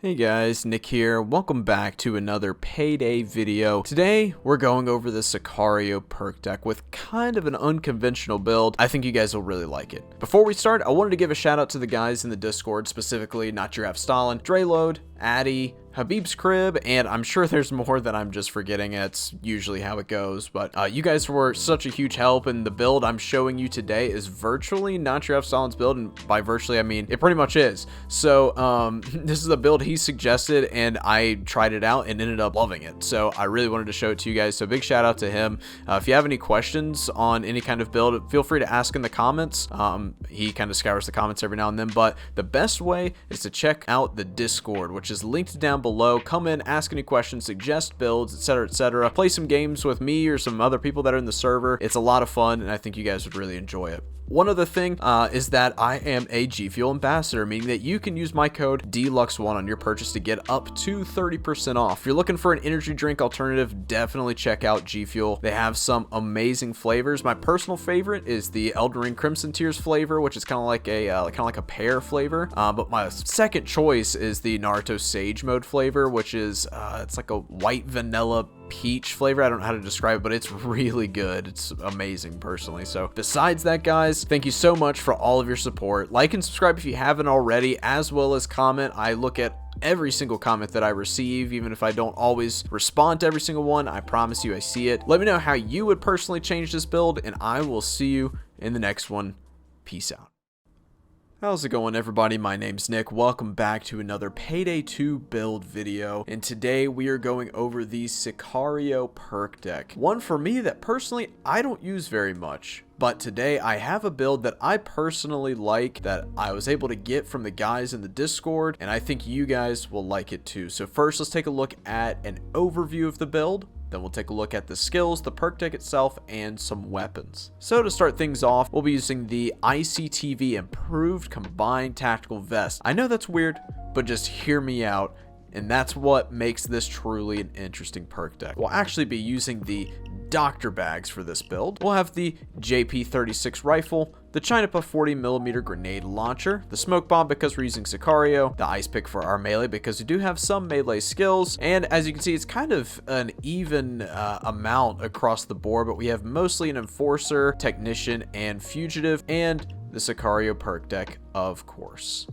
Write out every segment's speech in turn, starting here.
Hey guys, Nick here. Welcome back to another Payday video. Today, we're going over the Sicario Perk Deck with kind of an unconventional build. I think you guys will really like it. Before we start, I wanted to give a shout out to the guys in the Discord, specifically Not Your Half Stalin, Drayload, Addy, Habib's Crib, and I'm sure there's more that I'm just forgetting. It's usually how it goes, but you guys were such a huge help, and the build I'm showing you today is virtually Not Your Half Stalin's build, and by virtually I mean it pretty much is. So this is the build he suggested, and I tried it out and ended up loving it, so I really wanted to show it to you guys, so big shout out to him. If you have any questions on any kind of build, feel free to ask in the comments. He kind of scours the comments every now and then, but the best way is to check out the Discord, which is linked down below. Come in, ask any questions, suggest builds, etc, etc. Play some games with me or some other people that are in the server. It's a lot of fun, and I think you guys would really enjoy it. One other thing is that I am a GFuel ambassador, meaning that you can use my code DLUX1 on your purchase to get up to 30% off. If you're looking for an energy drink alternative, definitely check out GFuel. They have some amazing flavors. My personal favorite is the Elden Ring Crimson Tears flavor, which is kind of like a pear flavor. But my second choice is the Naruto Sage Mode flavor, which is it's like a white vanilla peach flavor. I don't know how to describe it, but it's really good. It's amazing personally. So besides that, guys, thank you so much for all of your support. Like and subscribe if you haven't already, as well as comment. I look at every single comment that I receive, even if I don't always respond to every single one. I promise you I see it. Let me know how you would personally change this build, and I will see you in the next one. Peace out. How's it going, everybody? My name's Nick. Welcome back to another Payday 2 build video, and today we are going over the Sicario Perk Deck. One for me that personally I don't use very much, but today I have a build that I personally like, that I was able to get from the guys in the Discord, and I think you guys will like it too. So first, let's take a look at an overview of the build. Then we'll take a look at the skills, the perk deck itself, and some weapons. So to start things off, we'll be using the ICTV Improved Combined Tactical Vest. I know that's weird, but just hear me out, and that's what makes this truly an interesting perk deck. We'll actually be using the Doctor Bags for this build. We'll have the JP36 rifle, the China Puff 40mm grenade launcher, the smoke bomb because we're using Sicario, the ice pick for our melee because we do have some melee skills, and as you can see, it's kind of an even amount across the board, but we have mostly an enforcer, technician, and fugitive, and the Sicario perk deck, of course.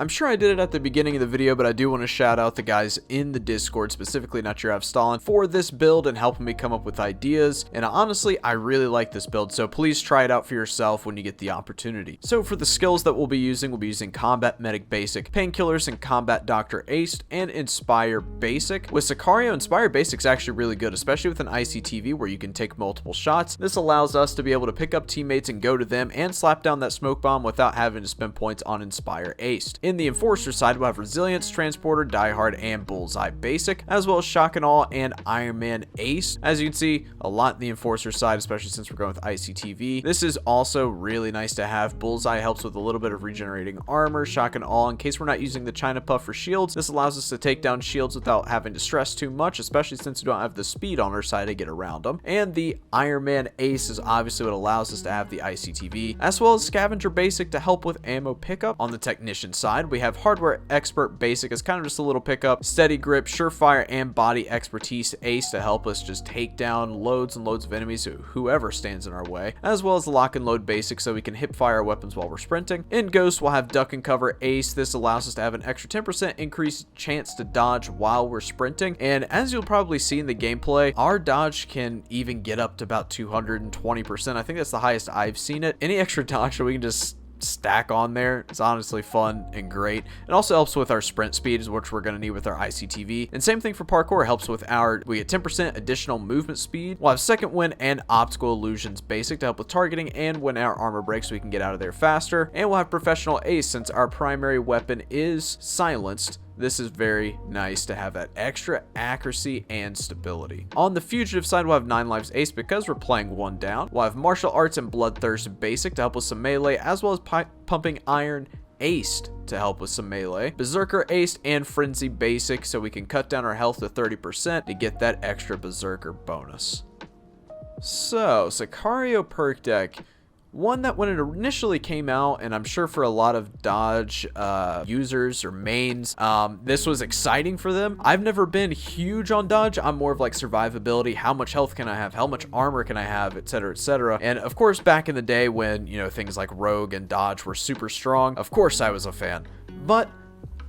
I'm sure I did it at the beginning of the video, but I do want to shout out the guys in the Discord, specifically Not Your Half Stalin, for this build and helping me come up with ideas. And honestly, I really like this build, so please try it out for yourself when you get the opportunity. So for the skills that we'll be using Combat Medic Basic, Painkillers, and Combat Doctor Aced, and Inspire Basic. With Sicario, Inspire Basic is actually really good, especially with an ICTV where you can take multiple shots. This allows us to be able to pick up teammates and go to them and slap down that smoke bomb without having to spend points on Inspire Aced. In the Enforcer side, we'll have Resilience, Transporter, Die Hard, and Bullseye Basic, as well as Shock and Awe and Iron Man Ace. As you can see, a lot in the Enforcer side, especially since we're going with ICTV. This is also really nice to have. Bullseye helps with a little bit of regenerating armor. Shock and Awe, in case we're not using the China Puff for shields, this allows us to take down shields without having to stress too much, especially since we don't have the speed on our side to get around them. And the Iron Man Ace is obviously what allows us to have the ICTV, as well as Scavenger Basic to help with ammo pickup. On the Technician side, we have Hardware Expert Basic as kind of just a little pickup, Steady Grip, Surefire, and Body Expertise Ace to help us just take down loads and loads of enemies, whoever stands in our way, as well as the Lock and Load Basic so we can hip fire our weapons while we're sprinting. In Ghost, we'll have Duck and Cover Ace. This allows us to have an extra 10% increased chance to dodge while we're sprinting, and as you'll probably see in the gameplay, our dodge can even get up to about 220%. I think that's the highest I've seen it. Any extra dodge that we can just stack on there, it's honestly fun and great. It also helps with our sprint speeds, which we're going to need with our ICTV, and same thing for parkour. It helps with we get 10% additional movement speed. We'll have Second Wind and Optical Illusions Basic to help with targeting and when our armor breaks so we can get out of there faster, and we'll have Professional Ace since our primary weapon is silenced. This is very nice to have that extra accuracy and stability. On the Fugitive side, we'll have 9 Lives Ace because we're playing 1 down. We'll have Martial Arts and Bloodthirst Basic to help with some melee, as well as Pumping Iron Aced to help with some melee, Berserker Aced, and Frenzy Basic so we can cut down our health to 30% to get that extra Berserker bonus. So, Sicario Perk Deck. one that when it initially came out, and I'm sure for a lot of dodge users or mains, this was exciting for them. I've never been huge on dodge. I'm more of like survivability. How much health can I have? How much armor can I have? Etc. etc. And of course, back in the day when, you know, things like rogue and dodge were super strong, of course I was a fan. But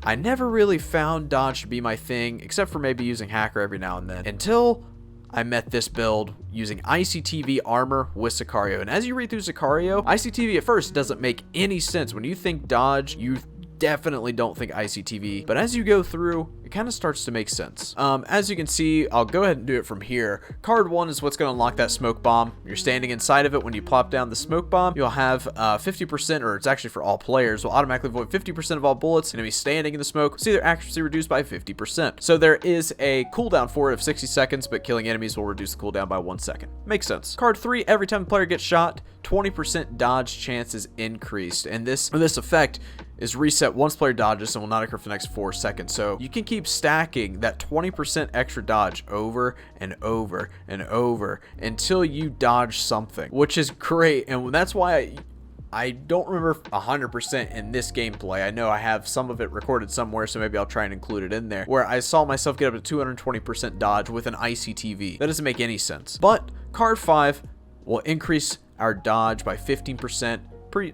I never really found dodge to be my thing, except for maybe using hacker every now and then, until I met this build using ICTV armor with Sicario. And as you read through Sicario, ICTV at first doesn't make any sense. When you think dodge, you definitely don't think ICTV, but as you go through, it kind of starts to make sense. As you can see, I'll go ahead and do it from here. Card 1 is what's going to unlock that smoke bomb. You're standing inside of it. When you plop down the smoke bomb, you'll have 50%, or it's actually for all players, will automatically avoid 50% of all bullets. Going to be standing in the smoke. See their accuracy reduced by 50%. So there is a cooldown for it of 60 seconds, but killing enemies will reduce the cooldown by 1 second. Makes sense. Card 3, every time the player gets shot, 20% dodge chance is increased, and this effect is reset once player dodges and will not occur for the next 4 seconds. So you can keep stacking that 20% extra dodge over and over and over until you dodge something, which is great. And that's why I don't remember 100% in this gameplay. I know I have some of it recorded somewhere, so maybe I'll try and include it in there, where I saw myself get up to 220% dodge with an ICTV. That doesn't make any sense. But card 5 will increase our dodge by 15%.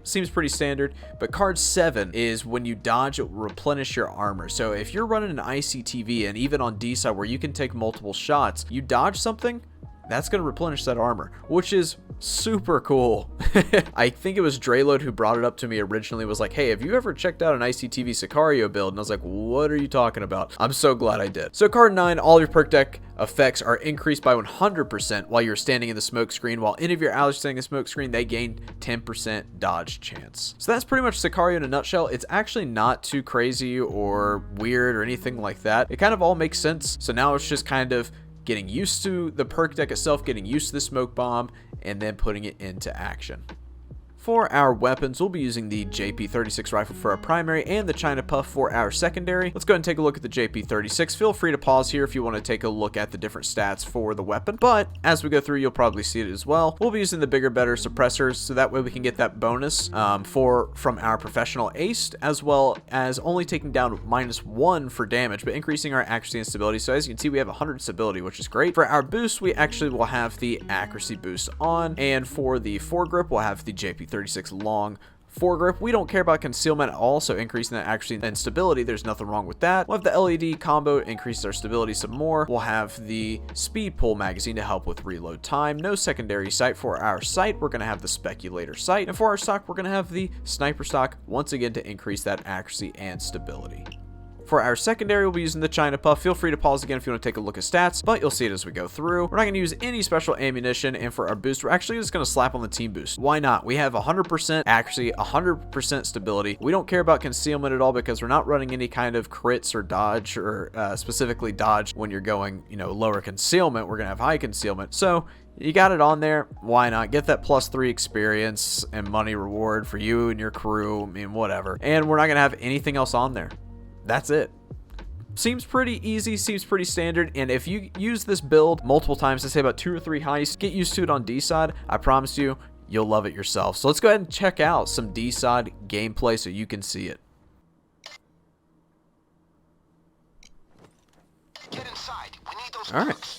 Seems pretty standard, but card 7 is when you dodge, it will replenish your armor. So if you're running an ICTV, and even on DSOD where you can take multiple shots, you dodge something, that's going to replenish that armor, which is super cool. I think it was Drayload who brought it up to me originally, was like, hey, have you ever checked out an ICTV Sicario build? And I was like, what are you talking about? I'm so glad I did. So card 9, all your perk deck effects are increased by 100% while you're standing in the smoke screen. While any of your allies standing in the smoke screen, they gain 10% dodge chance. So that's pretty much Sicario in a nutshell. It's actually not too crazy or weird or anything like that. It kind of all makes sense. So now it's just kind of getting used to the perk deck itself, getting used to the smoke bomb, and then putting it into action. For our weapons, we'll be using the JP36 rifle for our primary and the China Puff for our secondary. Let's go ahead and take a look at the JP36. Feel free to pause here if you want to take a look at the different stats for the weapon, but as we go through, you'll probably see it as well. We'll be using the bigger, better suppressors, so that way we can get that bonus from our professional ace, as well as only taking down -1 for damage, but increasing our accuracy and stability. So as you can see, we have 100 stability, which is great. For our boost, we actually will have the accuracy boost on, and for the foregrip, we'll have the JP36 long foregrip. We don't care about concealment at all, so increasing that accuracy and stability, there's nothing wrong with that. We'll have the LED combo, increase our stability some more. We'll have the speed pull magazine to help with reload time. No secondary sight. For our sight, we're going to have the speculator sight, and for our stock, we're going to have the sniper stock, once again to increase that accuracy and stability. For our secondary, we'll be using the China Puff. Feel free to pause again if you want to take a look at stats, but you'll see it as we go through. We're not going to use any special ammunition, and for our boost, we're actually just going to slap on the team boost. Why not? We have 100% accuracy, 100% stability. We don't care about concealment at all because we're not running any kind of crits or dodge, or specifically dodge when you're going, you know, lower concealment. We're going to have high concealment. So you got it on there. Why not? Get that +3 experience and money reward for you and your crew. I mean, whatever. And we're not going to have anything else on there. That's it. Seems pretty easy, seems pretty standard, and if you use this build multiple times, to say about 2 or 3 heists, get used to it on DSOD, I promise you, you'll love it yourself. So let's go ahead and check out some DSOD gameplay so you can see it. Get inside. We need those. All right.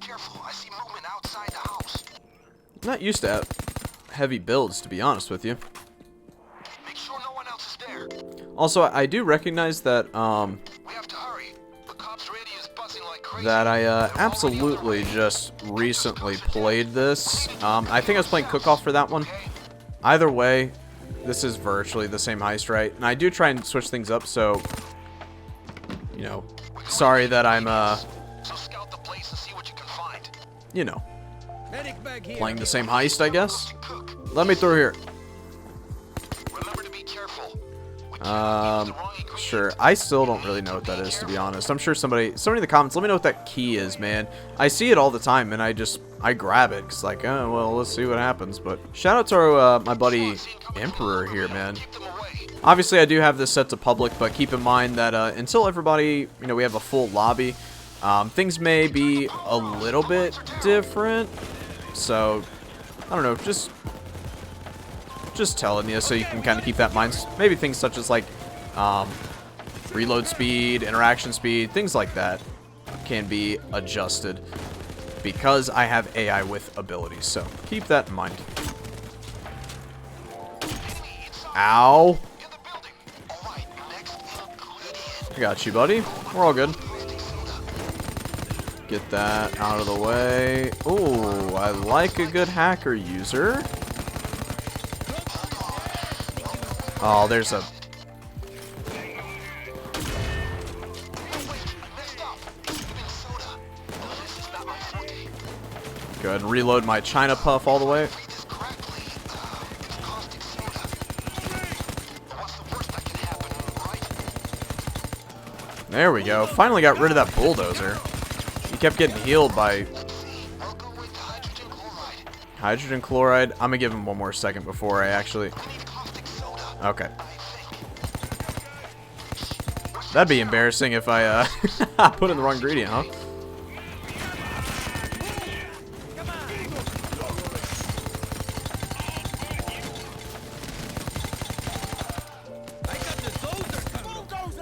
Careful, I see movement outside the house. I'm not used to heavy builds, to be honest with you. Make sure no one else is there. Also, I do recognize that We have to hurry. The cops' radio is buzzing like crazy. that I absolutely just recently played this. I think I was playing Cook-Off for that one. Either way, this is virtually the same heist, right? And I do try and switch things up, so, you know, sorry that I'm, So scout the place and see what you can find. you know, playing the same heist, I guess. Let me through here. Remember to be careful. Sure. I still don't really know what that is, to be honest. I'm sure somebody in the comments, let me know what that key is, man. I see it all the time, and I grab it. It's like, oh, well, let's see what happens. But shout out to my buddy Emperor here, man. Obviously, I do have this set to public, but keep in mind that until everybody, you know, we have a full lobby, things may be a little bit different. So, I don't know, just just telling you so you can kind of keep that in mind. Maybe things such as like reload speed, interaction speed, things like that can be adjusted because I have AI with abilities. So keep that in mind. Ow. I got you, buddy. We're all good. Get that out of the way. Ooh, I like a good hacker user. Oh, there's a... Go ahead and reload my China Puff all the way. There we go. Finally got rid of that bulldozer. He kept getting healed by hydrogen chloride. I'm gonna give him one more second before I actually... Okay. That'd be embarrassing if I put in the wrong ingredient, huh?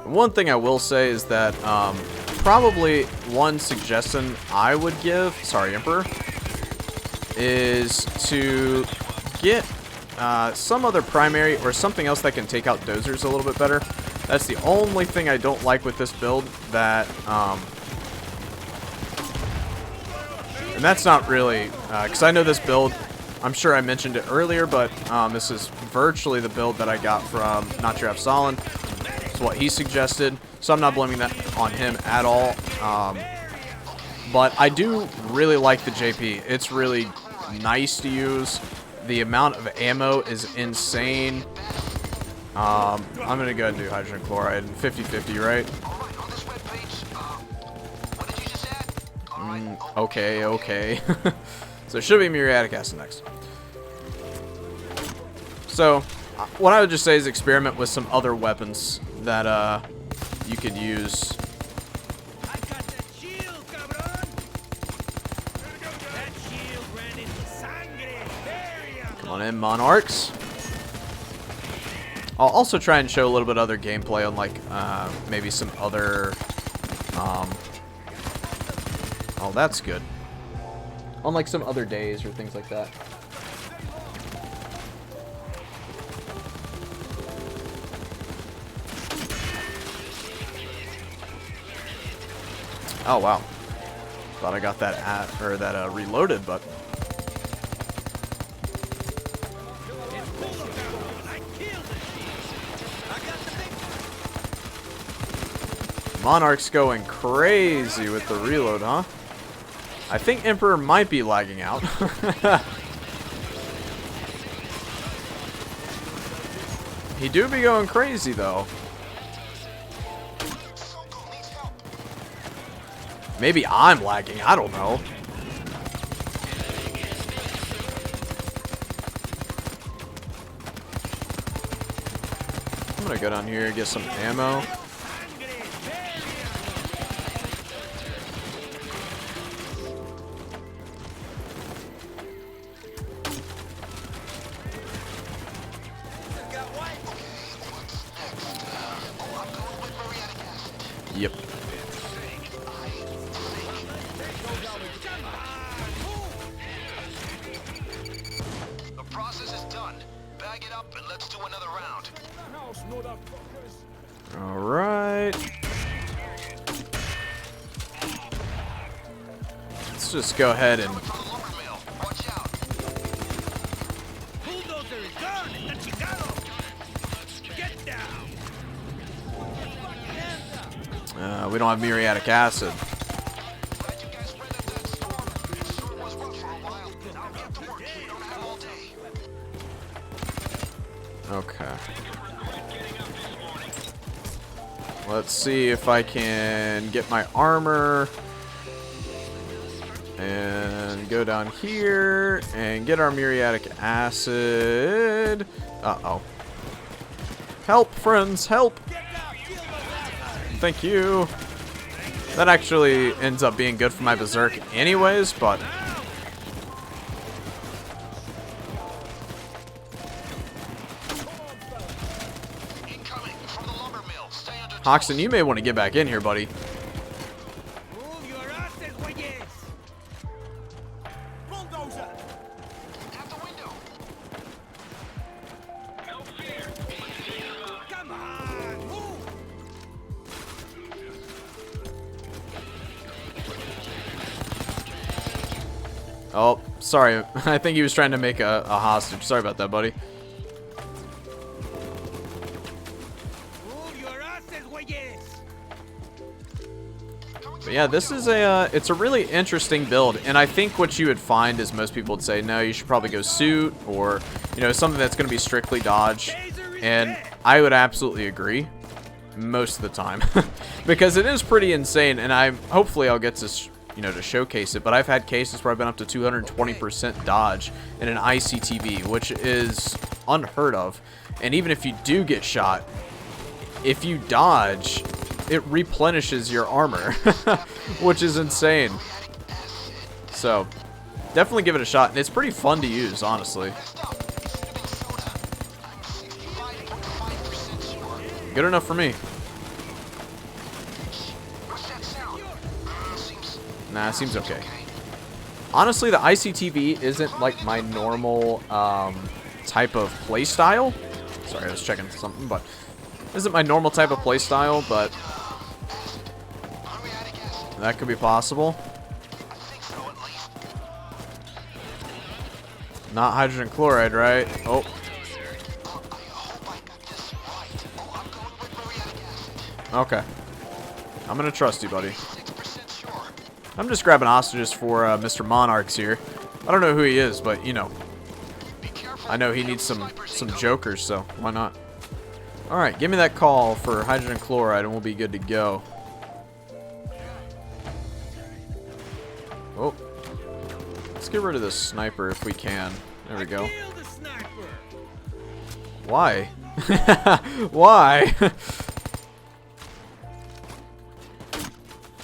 One thing I will say is that probably one suggestion I would give, sorry Emperor, is to get some other primary or something else that can take out dozers a little bit better. That's the only thing I don't like with this build, that and that's not really because I know this build, I'm sure I mentioned it earlier, but this is virtually the build that I got from Not Your Solid. It's what he suggested, so I'm not blaming that on him at all. But I do really like the JP. It's really nice to use. The amount of ammo is insane. I'm gonna go ahead and do hydrogen chloride and 50-50, right? Okay. So it should be muriatic acid next. So what I would just say is experiment with some other weapons that you could use. Come on in, Monarchs. I'll also try and show a little bit other gameplay on like maybe some other oh, that's good. On like some other days or things like that. Oh wow. Thought I got that reloaded, but Monarch's going crazy with the reload, huh? I think Emperor might be lagging out. He do be going crazy though. Maybe I'm lagging, I don't know. I'm gonna go down here and get some ammo. Yep. The process is done. Bag it up and let's do another round. All right. Let's just go ahead and we don't have muriatic acid. Okay. Let's see if I can get my armor and go down here and get our muriatic acid. Uh-oh. Help, friends, help! Thank you. That actually ends up being good for my berserk anyways, but Hoxton, you may want to get back in here, buddy. Move your asses, güeyes. Bulldozer. Out the window. Come on, move. Oh, sorry. I think he was trying to make a hostage. Sorry about that, buddy. Move your asses, güeyes. But yeah, this is it's a really interesting build, and I think what you would find is most people would say, no, you should probably go suit, or, you know, something that's going to be strictly dodge, and I would absolutely agree most of the time, because it is pretty insane, and hopefully I'll get to, you know, to showcase it, but I've had cases where I've been up to 220% dodge in an ICTV, which is unheard of, and even if you do get shot, if you dodge, it replenishes your armor, which is insane. So, definitely give it a shot, and it's pretty fun to use, honestly. Good enough for me. Nah, it seems okay. Honestly, the ICTV isn't like my normal type of playstyle. Sorry, I was checking something, but isn't my normal type of playstyle, but that could be possible. Not hydrogen chloride, right? Oh. Okay. I'm gonna trust you, buddy. I'm just grabbing hostages for Mr. Monarchs here. I don't know who he is, but you know, I know he needs some jokers, so why not? All right, give me that call for hydrogen chloride, and we'll be good to go. Oh, let's get rid of this sniper if we can. There we go. Kill the sniper. Why? Why?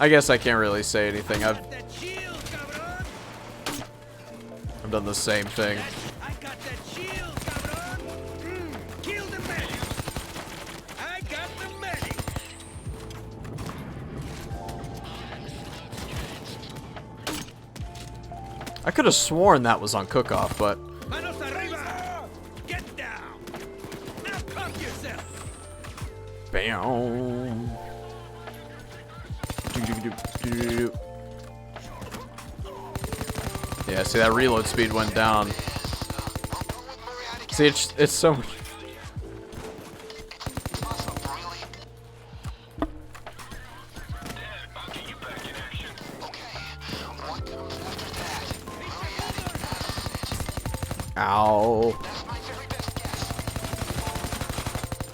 I guess I can't really say anything. I've That shield, cabrón. done the same thing. I got that shield, cabrón. Kill the medic. I got the medic. I could have sworn that was on Cook-Off, but Manos arriba. Get down. Now cuff yourself. bam. Yeah, see, that reload speed went down. See, it's so much. Ow.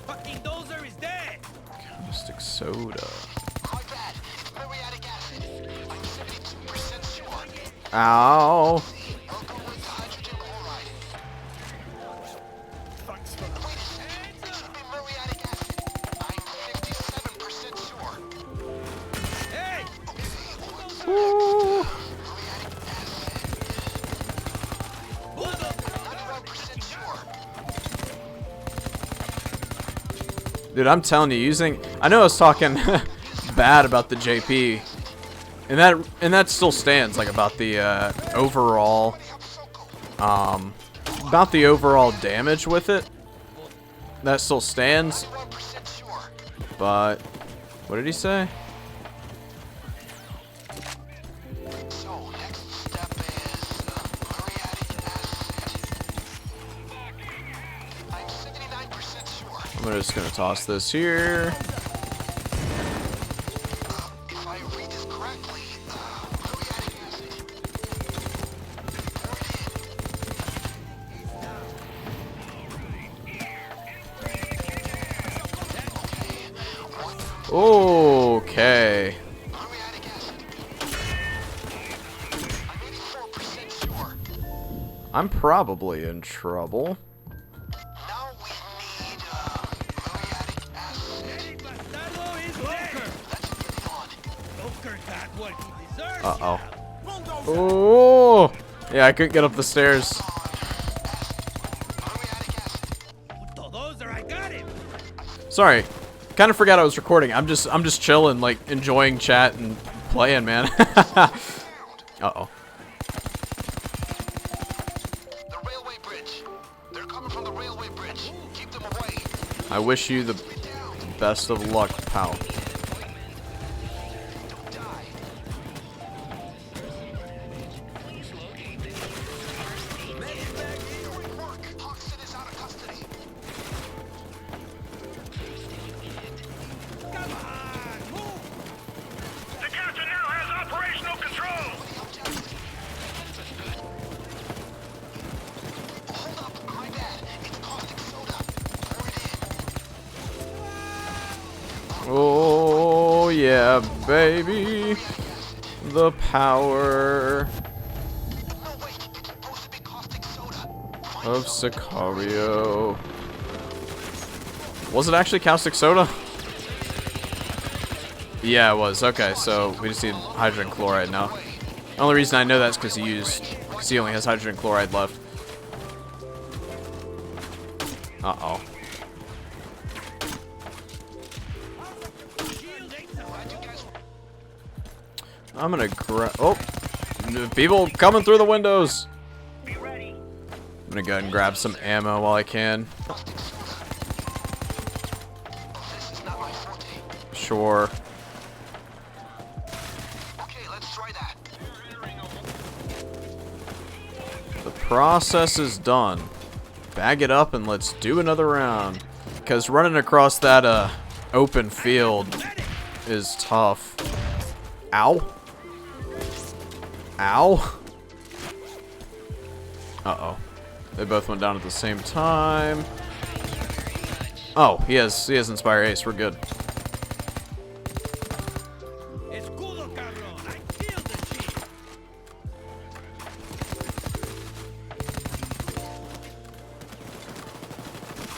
Fucking dozer is dead. Caustic soda. Ow. Hey. Ooh. Dude, I'm telling you, I know I was talking bad about the JP, and that still stands, like, about the overall damage with it. That still stands. But what did he say? I'm just gonna toss this here. If I read this correctly, muriatic acid. Okay. Muriatic acid. I'm 84% sure. I'm probably in trouble. Now we need muriatic acid. Hey, bastardo is dead. Let's get it on. Joker got what he deserves. Uh-oh. Bulldozer. Oh. Yeah, I couldn't get up the stairs. Muriatic acid. Puto dozer, I got him. Sorry. Kind of forgot I was recording. I'm just chilling, like enjoying chat and playing, man. Uh-oh. The railway bridge. They're coming from the railway bridge. Keep them away. I wish you the best of luck, pal. Don't die. Great work. Hoxton is out of custody. Come on, move! The captain now has operational control! Hold up. My bad. It's caustic soda. Pour it in. Oh yeah, baby. The power No, wait. It's supposed to be caustic soda. of Sicario. Was it actually caustic soda? Yeah, it was. Okay, so we just need hydrogen chloride now. The only reason I know that's because he only has hydrogen chloride left. Uh-oh. I'm gonna grab... Oh! People coming through the windows! Be ready. I'm gonna go ahead and grab some ammo while I can. This is not my forte. Sure. Okay, let's try that. The process is done. Bag it up and let's do another round. Because running across that open field is tough. Ow. Ow. Uh-oh. They both went down at the same time. Oh, he has Inspire Ace. We're good. Escudo, cabrón! I killed the chief!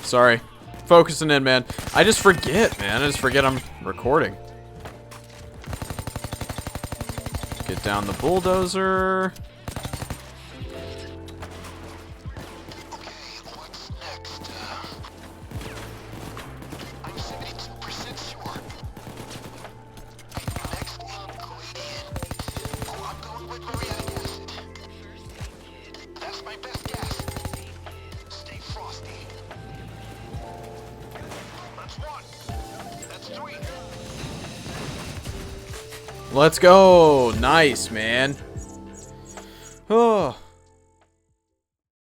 Sorry. Focusing in, man. I just forget, man. I just forget I'm recording. Get down the bulldozer. What's next? I'm 72% sure. Next ingredient. Oh, I'm going with muriatic acid. That's my best guess. Stay frosty. That's one. That's three. Let's go. Nice, man. Oh.